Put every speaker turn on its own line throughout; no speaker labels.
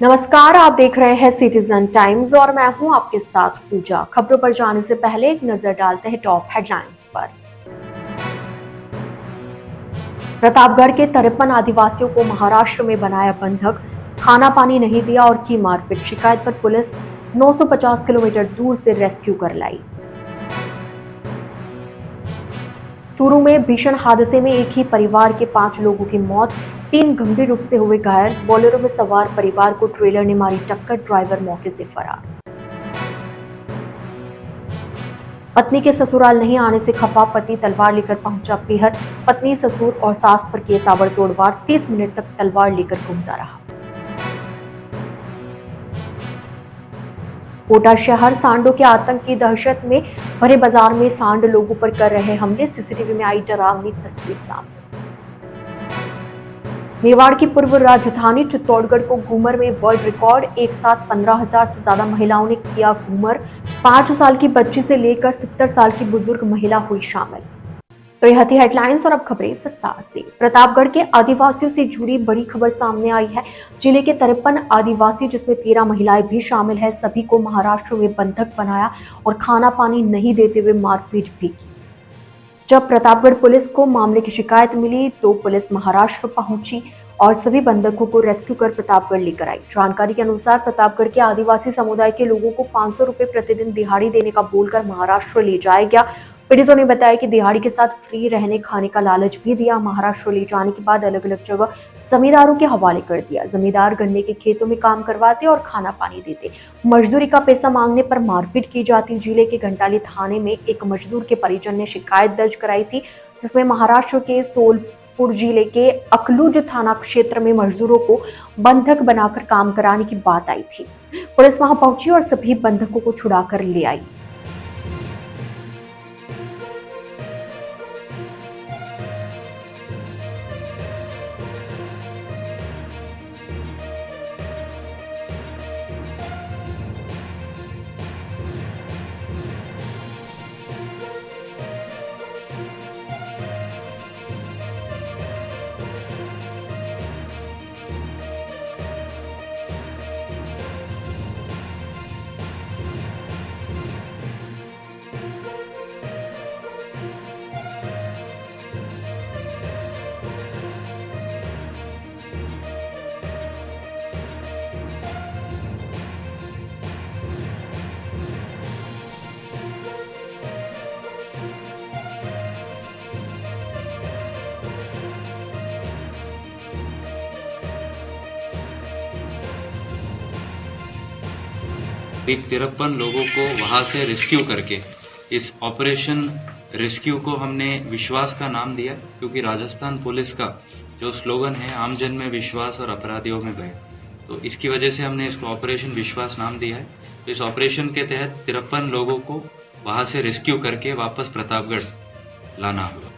नमस्कार, आप देख रहे हैं सिटीजन टाइम्स और मैं हूं आपके साथ पूजा। खबरों पर जाने से पहले एक नजर डालते हैं टॉप हेडलाइंस पर। प्रतापगढ़ के 53 आदिवासियों को महाराष्ट्र में बनाया बंधक, खाना पानी नहीं दिया और की मारपीट। शिकायत पर पुलिस 950 किलोमीटर दूर से रेस्क्यू कर लाई। चूरू में भीषण हादसे में एक ही परिवार के 5 लोगों की मौत, 3 गंभीर रूप से हुए घायल। बोलेरो में सवार परिवार को ट्रेलर ने मारी टक्कर, ड्राइवर मौके से फरार। पत्नी के ससुराल नहीं आने से खफा पति तलवार लेकर पहुंचा पीहर, पत्नी ससुर और सास पर किए ताबड़तोड़ वार, 30 मिनट तक तलवार लेकर घूमता रहा। कोटा शहर सांडों के आतंक की दहशत में भरे बाजार में सांड लोगों पर कर रहे हमले, सीसीटीवी में आई डरावनी तस्वीर सामने। मेवाड़ की पूर्व राजधानी चित्तौड़गढ़ को घूमर में वर्ल्ड रिकॉर्ड, एक साथ 15,000 से ज्यादा महिलाओं ने किया घूमर। 5 साल की बच्ची से लेकर 70 साल की बुजुर्ग महिला हुई शामिल। तो यह थी हेडलाइंस और अब खबरें विस्तार से। प्रतापगढ़ के आदिवासियों से जुड़ी बड़ी खबर सामने आई है। जिले के 53 आदिवासी, जिसमें 13 महिलाएं भी शामिल है, सभी को महाराष्ट्र में बंधक बनाया और खाना पानी नहीं देते हुए मारपीट भी की। जब प्रतापगढ़ पुलिस को मामले की शिकायत मिली तो पुलिस महाराष्ट्र पहुंची और सभी बंधकों को रेस्क्यू कर प्रतापगढ़ लेकर आई। जानकारी के अनुसार प्रतापगढ़ के आदिवासी समुदाय के लोगों को 500 रुपए प्रतिदिन दिहाड़ी देने का बोलकर महाराष्ट्र ले जाया गया। पीड़ितों ने बताया कि दिहाड़ी के साथ फ्री रहने खाने का लालच भी दिया। महाराष्ट्र ले जाने के बाद अलग अलग जगह जमींदारों के हवाले कर दिया। जमींदार गन्ने के खेतों में काम करवाते और खाना पानी देते। मजदूरी का पैसा मांगने पर मारपीट की जाती। जिले के घंटाली थाने में एक मजदूर के परिजन ने शिकायत दर्ज कराई थी, जिसमें महाराष्ट्र के सोलपुर जिले के अकलूज थाना क्षेत्र में मजदूरों को बंधक बनाकर काम कराने की बात आई थी। पुलिस वहां पहुंची और सभी बंधकों को छुड़ाकर ले आई।
एक 53 लोगों को वहां से रेस्क्यू करके, इस ऑपरेशन रेस्क्यू को हमने विश्वास का नाम दिया, क्योंकि राजस्थान पुलिस का जो स्लोगन है आमजन में विश्वास और अपराधियों में भय, तो इसकी वजह से हमने इसको ऑपरेशन विश्वास नाम दिया है। तो इस ऑपरेशन के तहत 53 लोगों को वहां से रेस्क्यू करके वापस प्रतापगढ़ लाना हुआ।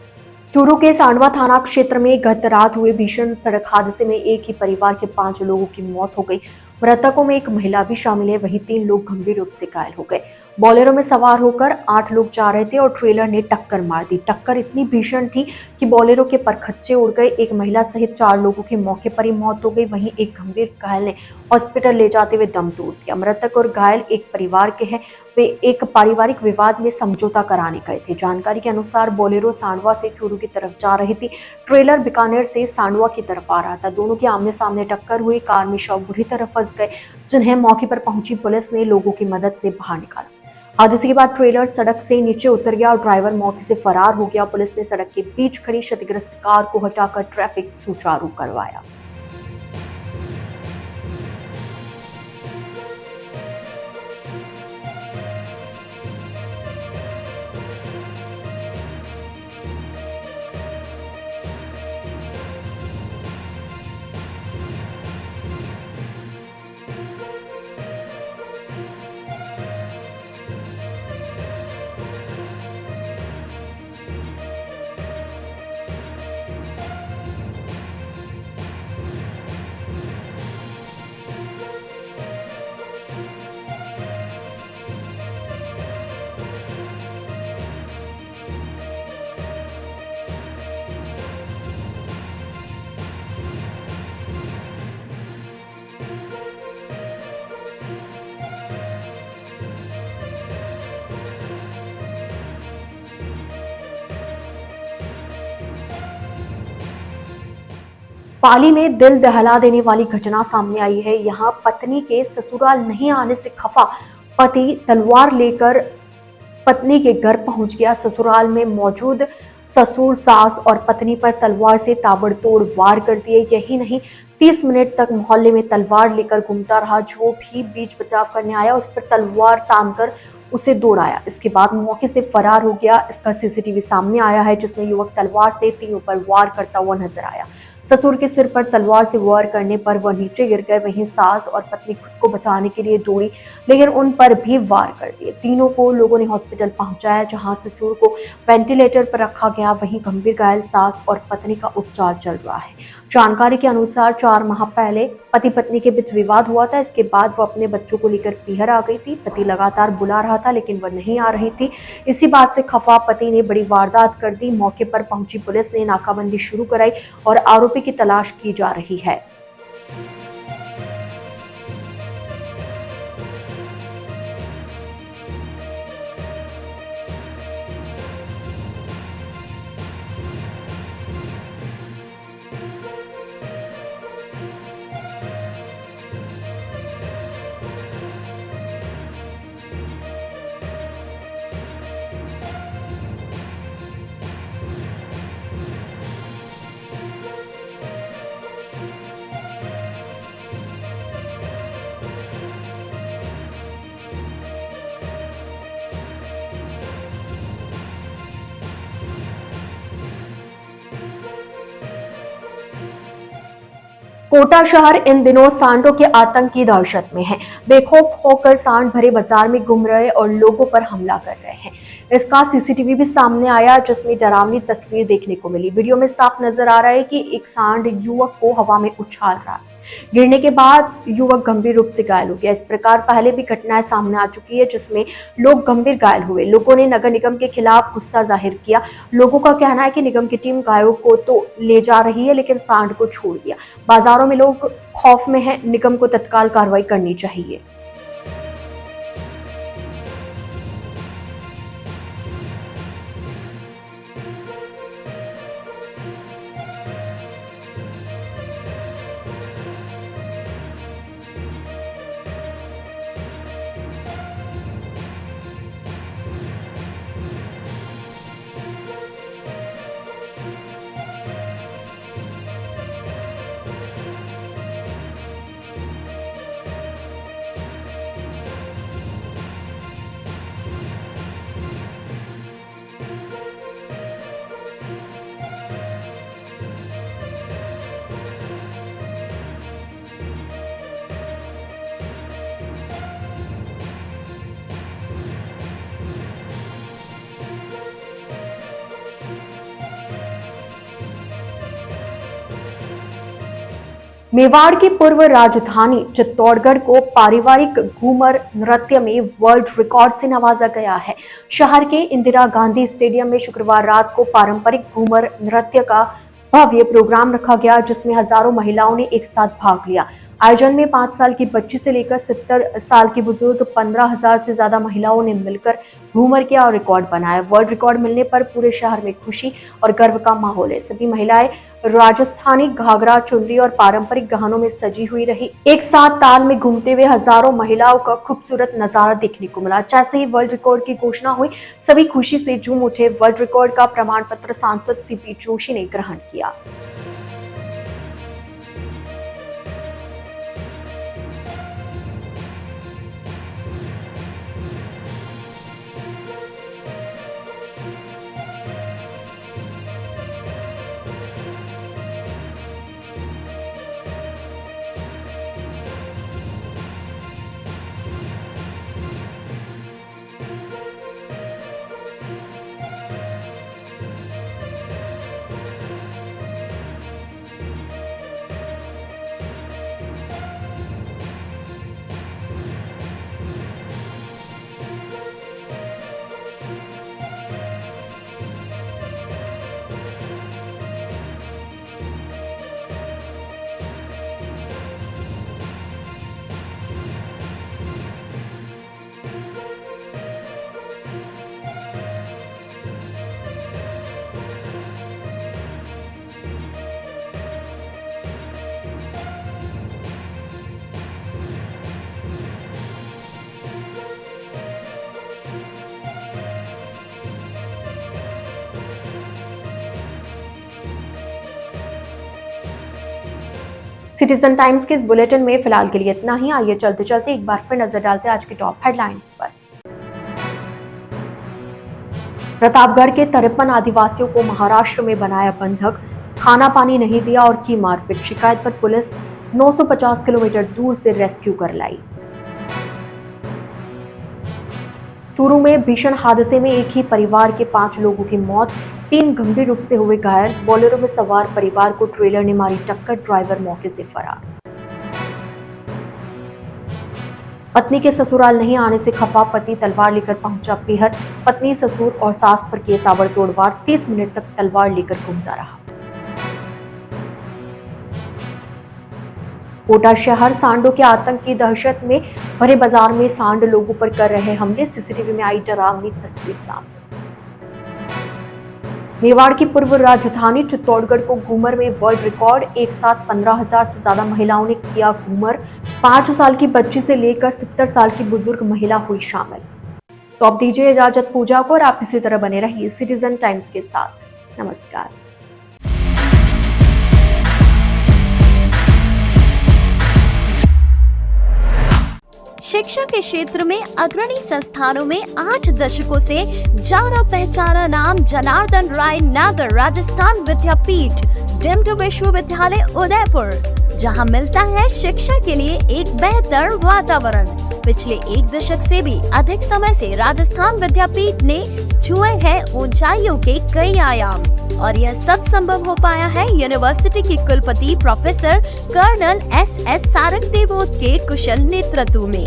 चूरू के सांडवा थाना क्षेत्र में गत रात हुए भीषण सड़क हादसे में एक ही परिवार के 5 लोगों की मौत हो गई। मृतकों में एक महिला भी शामिल है, वहीं 3 लोग गंभीर रूप से घायल हो गए। बोलेरो में सवार होकर 8 लोग जा रहे थे और ट्रेलर ने टक्कर मार दी। टक्कर इतनी भीषण थी कि बोलेरो के परखच्चे उड़ गए। एक महिला सहित 4 लोगों की मौके पर ही मौत हो गई। वहीं एक गंभीर घायल ने हॉस्पिटल ले जाते हुए दम तोड़ दिया। मृतक और घायल एक परिवार के हैं। वे एक पारिवारिक विवाद में समझौता कराने गए थे। जानकारी के अनुसार बोलेरो सांडवा से चूरू की तरफ जा रही थी। ट्रेलर बीकानेर से सांडवा की तरफ आ रहा था। दोनों की आमने सामने टक्कर हुई। कार में शव बुरी तरह फंस गए, जिन्हें मौके पर पहुंची पुलिस ने लोगों की मदद से बाहर निकाला। हादसे के बाद ट्रेलर सड़क से नीचे उतर गया और ड्राइवर मौके से फरार हो गया। पुलिस ने सड़क के बीच खड़ी क्षतिग्रस्त कार को हटाकर ट्रैफिक सुचारू करवाया। पाली में दिल दहला देने वाली घटना सामने आई है। यहाँ पत्नी के ससुराल नहीं आने से खफा पति तलवार लेकर पत्नी के घर पहुंच गया। ससुराल में मौजूद ससुर, सास और पत्नी पर तलवार से ताबड़तोड़ वार कर दिए। यही नहीं, 30 मिनट तक मोहल्ले में तलवार लेकर घूमता रहा। जो भी बीच बचाव करने आया उस पर तलवार तानकर उसे दौड़ाया। इसके बाद मौके से फरार हो गया। इसका सीसीटीवी सामने आया है, जिसमें युवक तलवार से तीनों पर वार करता हुआ नजर आया। ससुर के सिर पर तलवार से वार करने पर वह नीचे गिर गए। वहीं सास और पत्नी खुद को बचाने के लिए दौड़ी, लेकिन उन पर भी वार कर दिए। तीनों को लोगों ने हॉस्पिटल पहुंचाया, जहां ससुर को वेंटिलेटर पर रखा गया। वहीं गंभीर घायल सास और पत्नी का उपचार चल रहा है। जानकारी के अनुसार 4 माह पहले पति पत्नी के बीच विवाद हुआ था। इसके बाद वह अपने बच्चों को लेकर पीहर आ गई थी। पति लगातार बुला रहा था, लेकिन वह नहीं आ रही थी। इसी बात से खफा पति ने बड़ी वारदात कर दी। मौके पर पहुंची पुलिस ने नाकाबंदी शुरू कराई और आरोपी की तलाश की जा रही है। कोटा शहर इन दिनों सांडों के आतंक की दहशत में है। बेखौफ होकर सांड भरे बाजार में घूम रहे और लोगों पर हमला कर रहे हैं। इसका सीसीटीवी भी सामने आया, जिसमें डरावनी तस्वीर देखने को मिली। वीडियो में साफ नजर आ रहा है कि एक सांड युवक को हवा में उछाल रहा है। गिरने के बाद युवक गंभीर रूप से घायल हो गया। इस प्रकार पहले भी घटनाएं सामने आ चुकी है, जिसमें लोग गंभीर घायल हुए। लोगों ने नगर निगम के खिलाफ गुस्सा जाहिर किया। लोगों का कहना है कि निगम की टीम घायलों को तो ले जा रही है, लेकिन सांड को छोड़ दिया। बाजारों में लोग खौफ में हैं। निगम को तत्काल कार्रवाई करनी चाहिए। मेवाड़ की पूर्व राजधानी चित्तौड़गढ़ को पारिवारिक घूमर नृत्य में वर्ल्ड रिकॉर्ड से नवाजा गया है। शहर के इंदिरा गांधी स्टेडियम में शुक्रवार रात को पारंपरिक घूमर नृत्य का भव्य प्रोग्राम रखा गया, जिसमें हजारों महिलाओं ने एक साथ भाग लिया। आयोजन में 5 साल की बच्ची से लेकर 70 साल की बुजुर्ग 15,000 से ज्यादा महिलाओं ने मिलकर घूमर किया और रिकॉर्ड बनाया। वर्ल्ड रिकॉर्ड मिलने पर पूरे शहर में खुशी और गर्व का माहौल है। सभी महिलाएं राजस्थानी घाघरा, चुनरी और पारंपरिक गहनों में सजी हुई रही। एक साथ ताल में घूमते हुए हजारों महिलाओं का खूबसूरत नजारा देखने को मिला। जैसे ही वर्ल्ड रिकॉर्ड की घोषणा हुई, सभी खुशी से झूम उठे। वर्ल्ड रिकॉर्ड का प्रमाण पत्र सांसद सीपी जोशी ने ग्रहण किया। सिटीजन टाइम्स के इस बुलेटिन में फिलहाल के लिए इतना ही। आइए चलते चलते एक बार फिर नजर डालते हैं आज की टॉप हेडलाइंस पर। प्रतापगढ़ के 53 आदिवासियों को महाराष्ट्र में बनाया बंधक, खाना पानी नहीं दिया और की मारपीट। शिकायत पर पुलिस 950 किलोमीटर दूर से रेस्क्यू कर लाई। चूरू में भीषण हादसे में एक ही परिवार के 5 लोगों की मौत, 3 गंभीर रूप से हुए घायल। बोलेरो में सवार परिवार को ट्रेलर ने मारी टक्कर, ड्राइवर मौके से फरार। पत्नी के ससुराल नहीं आने से खफा पति तलवार लेकर पहुंचा पीहर, पत्नी ससुर और सास पर किए ताबड़तोड़ वार, 30 मिनट तक तलवार लेकर घूमता रहा। कोटा शहर सांडों के आतंक की दहशत में भरे बाजार में सांड लोगों पर कर रहे हमले, सीसीटीवी में आई डरावनी तस्वीर सामने। मेवाड़ की पूर्व राजधानी चित्तौड़गढ़ को घूमर में वर्ल्ड रिकॉर्ड, एक साथ 15,000 से ज्यादा महिलाओं ने किया घूमर। 5 साल की बच्ची से लेकर 70 साल की बुजुर्ग महिला हुई शामिल। तो अब दीजिए इजाजत पूजा को और आप इसी तरह बने रहिए सिटीजन टाइम्स के साथ। नमस्कार।
शिक्षा के क्षेत्र में अग्रणी संस्थानों में 8 दशकों से जाना पहचाना नाम जनार्दन राय नागर राजस्थान विद्यापीठ डीम्ड विश्वविद्यालय उदयपुर, जहां मिलता है शिक्षा के लिए एक बेहतर वातावरण। पिछले 1 दशक से भी अधिक समय से राजस्थान विद्यापीठ ने छुए हैं ऊंचाइयों के कई आयाम, और यह सब संभव हो पाया है यूनिवर्सिटी के कुलपति professor colonel S Sarang Devot के कुशल नेतृत्व में।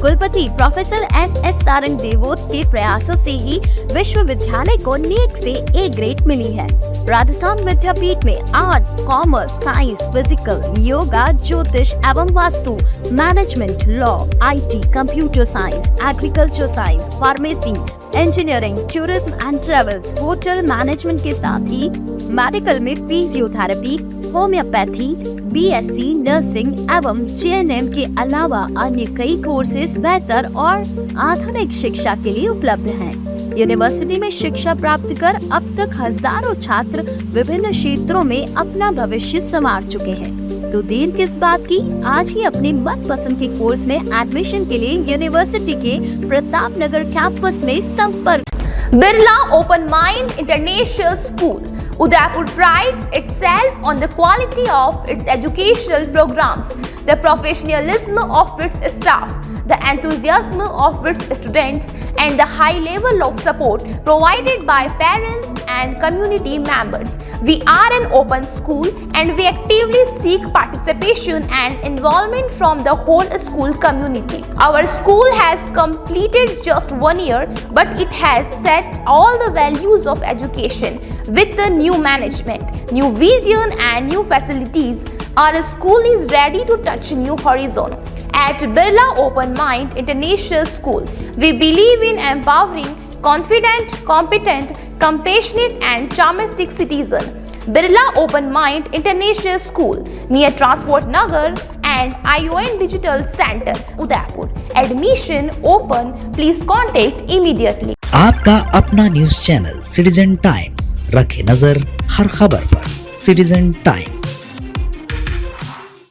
कुलपति प्रोफेसर एस सारंग देवोत के प्रयासों से ही विश्वविद्यालय को नीट से ए ग्रेड मिली है। राजस्थान विद्यापीठ में art, commerce, science, physical, yoga, ज्योतिष एवं vastu, management, law, IT, computer science, agriculture science, pharmacy, engineering, tourism and travels, hotel management के साथ ही मेडिकल में फिजियोथेरेपी, होम्योपैथी, BSc नर्सिंग एवं JNM के अलावा अन्य कई कोर्सेज बेहतर और आधुनिक शिक्षा के लिए उपलब्ध हैं। यूनिवर्सिटी में शिक्षा प्राप्त कर अब तक हजारों छात्र विभिन्न क्षेत्रों में अपना भविष्य संवार चुके हैं। तो देर किस बात की, आज ही अपने मनपसंद के कोर्स में एडमिशन के लिए यूनिवर्सिटी के प्रतापनगर कैंपस में संपर्क।
Birla open mind international school Udaipur prides itself on the quality of its educational programs, the professionalism of its staff, the enthusiasm of its students, and the high level of support provided by parents and community members. We are an open school and we actively seek participation and involvement from the whole school community. Our school has completed just 1 year, but it has set all the values of education with the new management, new vision and new facilities. Our school is ready to touch new horizon. At Birla Open Mind International School, we believe in empowering confident, competent, compassionate and charmistic citizen. Birla Open Mind International School near Transport Nagar and ION Digital Center, Udaipur. Admission open. Please contact immediately.
आपका अपना news channel citizen times, रखे नजर हर खबर पर। Citizen times.